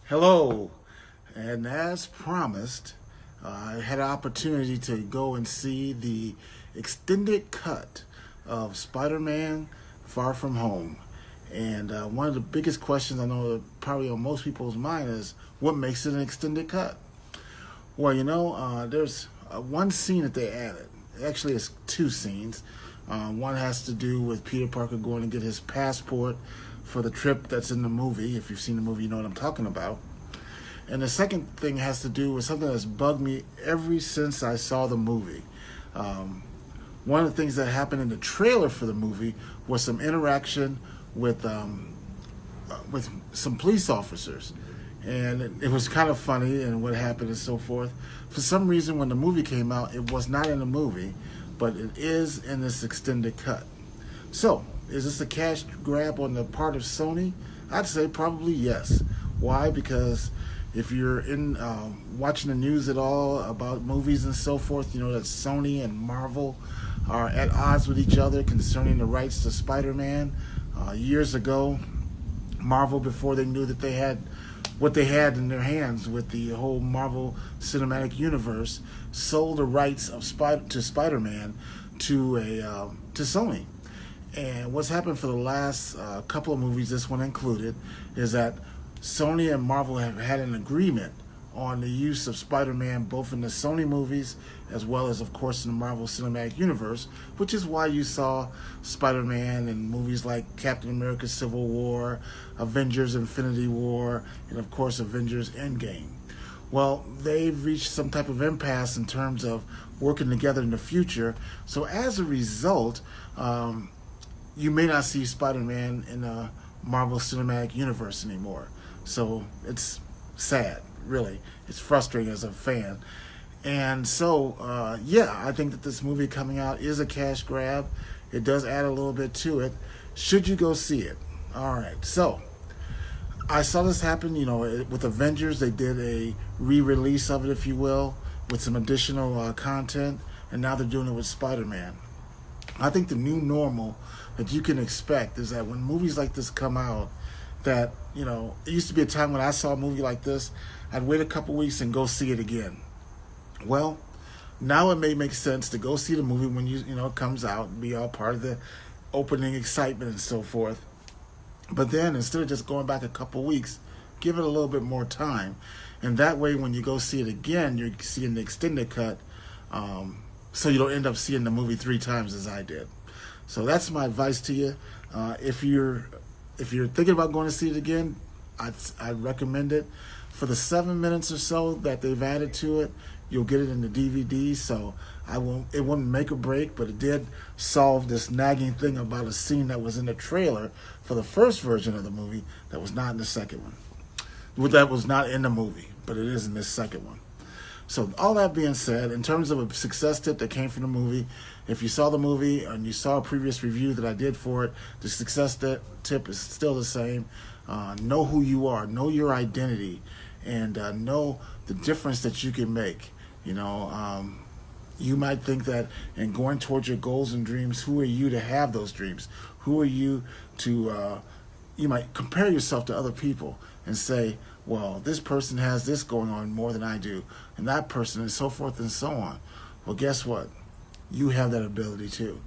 Hello, and as promised, I had an opportunity to go and see the extended cut of Spider-Man Far From Home. And one of the biggest questions I know probably on most people's mind is what makes it an extended cut? Well, there's one scene that they added. Actually, it's two scenes. One has to do with Peter Parker going to get his passport for the trip that's in the movie. If you've seen the movie, you know what I'm talking about. And the second thing has to do with something that's bugged me ever since I saw the movie. Um, One of the things that happened in the trailer for the movie was some interaction with some police officers, and it was kind of funny and what happened and so forth. For some reason, when the movie came out, it was not in the movie, but it is in this extended cut. So, is this a cash grab on the part of Sony? I'd say probably yes. Why? Because if you're in watching the news at all about movies and so forth, you know that Sony and Marvel are at odds with each other concerning the rights to Spider-Man. Years ago, Marvel, before they knew that they had what they had in their hands with the whole Marvel Cinematic Universe, sold the rights of Spider-Man to Sony. And what's happened for the last couple of movies, this one included, is that Sony and Marvel have had an agreement on the use of Spider-Man both in the Sony movies as well as, of course, in the Marvel Cinematic Universe, which is why you saw Spider-Man in movies like Captain America Civil War, Avengers Infinity War, and, of course, Avengers Endgame. Well, they've reached some type of impasse in terms of working together in the future. So as a result, you may not see Spider-Man in the Marvel Cinematic Universe anymore. So it's sad, really. It's frustrating as a fan. And so, I think that this movie coming out is a cash grab. It does add a little bit to it. Should you go see it? All right. So, I saw this happen, with Avengers. They did a re-release of it, if you will, with some additional content. And now they're doing it with Spider-Man. I think the new normal that you can expect is that when movies like this come out, that, it used to be a time when I saw a movie like this, I'd wait a couple weeks and go see it again. Well, now it may make sense to go see the movie when it comes out and be all part of the opening excitement and so forth. But then instead of just going back a couple weeks, give it a little bit more time. And that way when you go see it again, you're seeing the extended cut, so you don't end up seeing the movie 3 times as I did. So that's my advice to you. If you're thinking about going to see it again, I'd recommend it. For the 7 minutes or so that they've added to it, you'll get it in the DVD. So it wouldn't make or break, but it did solve this nagging thing about a scene that was in the trailer for the first version of the movie that was not in the second one. Well, that was not in the movie, but it is in this second one. So all that being said, in terms of a success tip that came from the movie, if you saw the movie and you saw a previous review that I did for it, the success tip is still the same. Know who you are, know your identity, and know the difference that you can make. You might think that in going towards your goals and dreams, who are you to have those dreams? Who are you to, you might compare yourself to other people and say, well, this person has this going on more than I do, and that person, and so forth and so on. Well, guess what? You have that ability too.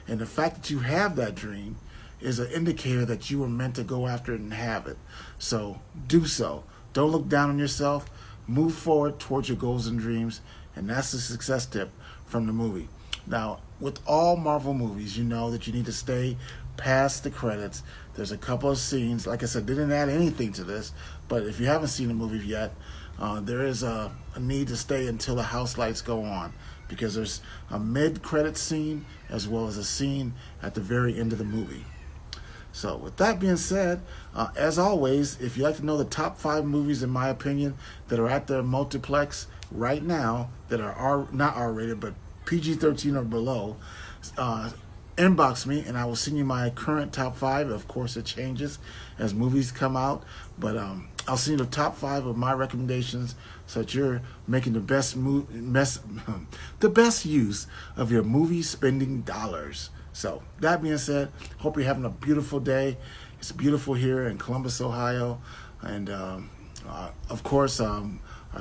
And the fact that you have that dream is an indicator that you were meant to go after it and have it. So do so. Don't look down on yourself. Move forward towards your goals and dreams. And that's the success tip from the movie. Now, with all Marvel movies, you know that you need to stay past the credits. There's a couple of scenes. Like I said, they didn't add anything to this. But if you haven't seen the movie yet, there is a need to stay until the house lights go on, because there's a mid-credit scene as well as a scene at the very end of the movie. So with that being said, as always, if you'd like to know the top 5 movies, in my opinion, that are at the multiplex right now, that are not R-rated, but PG-13 or below, inbox me and I will send you my current top 5. Of course, it changes as movies come out, but I'll send you the top 5 of my recommendations so that you're making the best the best use of your movie spending dollars. So that being said, hope you're having a beautiful day. It's beautiful here in Columbus, Ohio, and Of course, our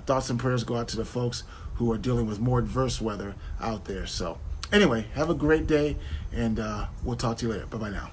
thoughts and prayers go out to the folks who are dealing with more adverse weather out there. So anyway, have a great day, and we'll talk to you later. Bye-bye now.